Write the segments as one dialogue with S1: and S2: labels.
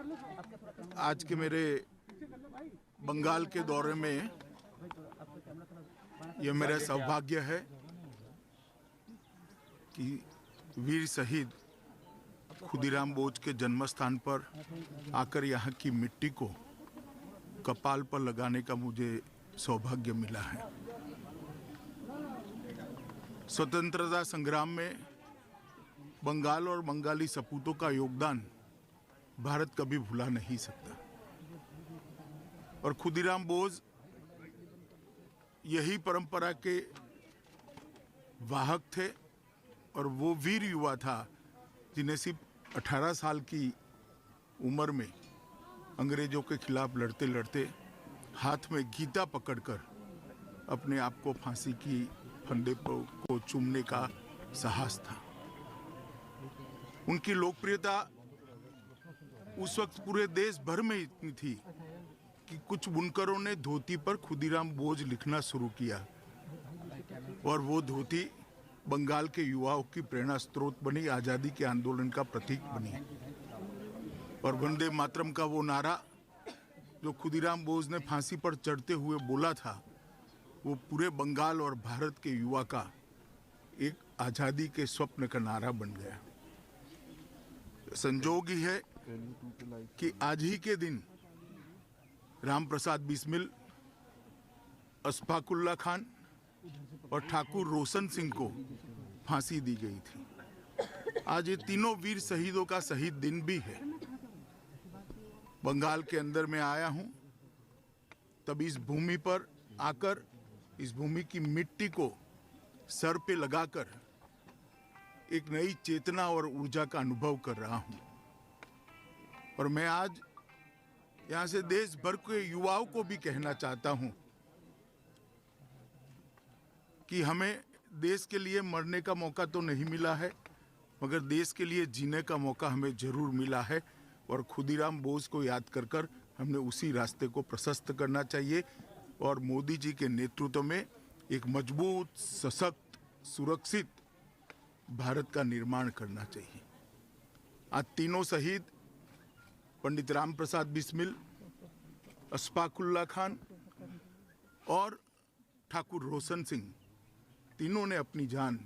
S1: आज के मेरे बंगाल के दौरे में यह मेरा सौभाग्य है कि वीर शहीद खुदीराम बोस के जन्म स्थान पर आकर यहाँ की मिट्टी को कपाल पर लगाने का मुझे सौभाग्य मिला है। स्वतंत्रता संग्राम में बंगाल और बंगाली सपूतों का योगदान भारत कभी भुला नहीं सकता और खुदीराम बोस यही परंपरा के वाहक थे और वो वीर युवा था जिन्हें सिर्फ 18 साल की उम्र में अंग्रेजों के खिलाफ लड़ते लड़ते हाथ में गीता पकड़कर अपने आप को फांसी की फंदे को चूमने का साहस था। उनकी लोकप्रियता उस वक्त पूरे देश भर में इतनी थी कि कुछ बुनकरों ने धोती पर खुदीराम बोस लिखना शुरू किया और वो धोती बंगाल के युवाओं की प्रेरणा स्रोत बनी, आज़ादी के आंदोलन का प्रतीक बनी और वंदे मातरम का वो नारा जो खुदीराम बोस ने फांसी पर चढ़ते हुए बोला था वो पूरे बंगाल और भारत के युवा का एक आज़ादी के स्वप्न का नारा बन गया। संजोग ही है कि आज ही के दिन राम प्रसाद बिस्मिल, अशफाकुल्ला खान और ठाकुर रोशन सिंह को फांसी दी गई थी। आज ये तीनों वीर शहीदों का शहीद दिन भी है। बंगाल के अंदर मैं आया हूं तब इस भूमि पर आकर इस भूमि की मिट्टी को सर पे लगाकर एक नई चेतना और ऊर्जा का अनुभव कर रहा हूं और मैं आज यहां से देश भर के युवाओं को भी कहना चाहता हूं कि हमें देश के लिए मरने का मौका तो नहीं मिला है मगर देश के लिए जीने का मौका हमें जरूर मिला है और खुदीराम बोस को याद कर कर हमने उसी रास्ते को प्रशस्त करना चाहिए और मोदी जी के नेतृत्व में एक मजबूत, सशक्त, सुरक्षित भारत का निर्माण करना चाहिए। आज तीनों शहीद पंडित राम प्रसाद बिस्मिल, अशफाकुल्ला खान और ठाकुर रोशन सिंह तीनों ने अपनी जान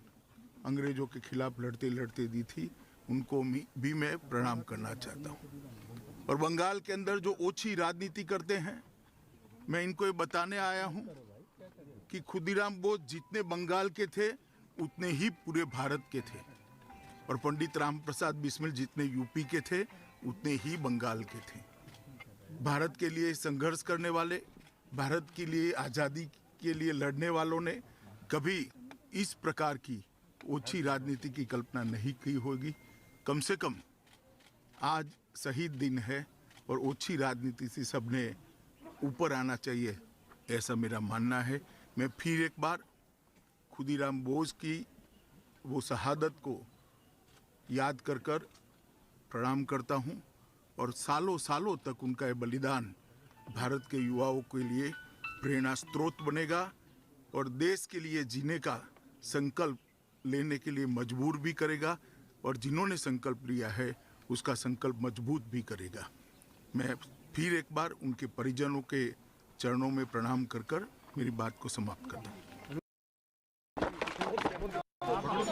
S1: अंग्रेजों के खिलाफ लड़ते लड़ते दी थी। उनको भी मैं प्रणाम करना चाहता हूँ और बंगाल के अंदर जो ओछी राजनीति करते हैं मैं इनको ये बताने आया हूँ कि खुदीराम बोस जितने बंगाल के थे उतने ही पूरे भारत के थे और पंडित राम प्रसाद बिस्मिल जितने यूपी के थे उतने ही बंगाल के थे। भारत के लिए संघर्ष करने वाले, भारत के लिए आज़ादी के लिए लड़ने वालों ने कभी इस प्रकार की ओछी राजनीति की कल्पना नहीं की होगी। कम से कम आज शहीद दिन है और ओछी राजनीति से सबने ऊपर आना चाहिए, ऐसा मेरा मानना है। मैं फिर एक बार खुदीराम बोस की वो शहादत को याद कर कर प्रणाम करता हूँ और सालों सालों तक उनका ये बलिदान भारत के युवाओं के लिए प्रेरणा स्रोत बनेगा और देश के लिए जीने का संकल्प लेने के लिए मजबूर भी करेगा और जिन्होंने संकल्प लिया है उसका संकल्प मजबूत भी करेगा। मैं फिर एक बार उनके परिजनों के चरणों में प्रणाम कर कर मेरी बात को समाप्त करता हूँ।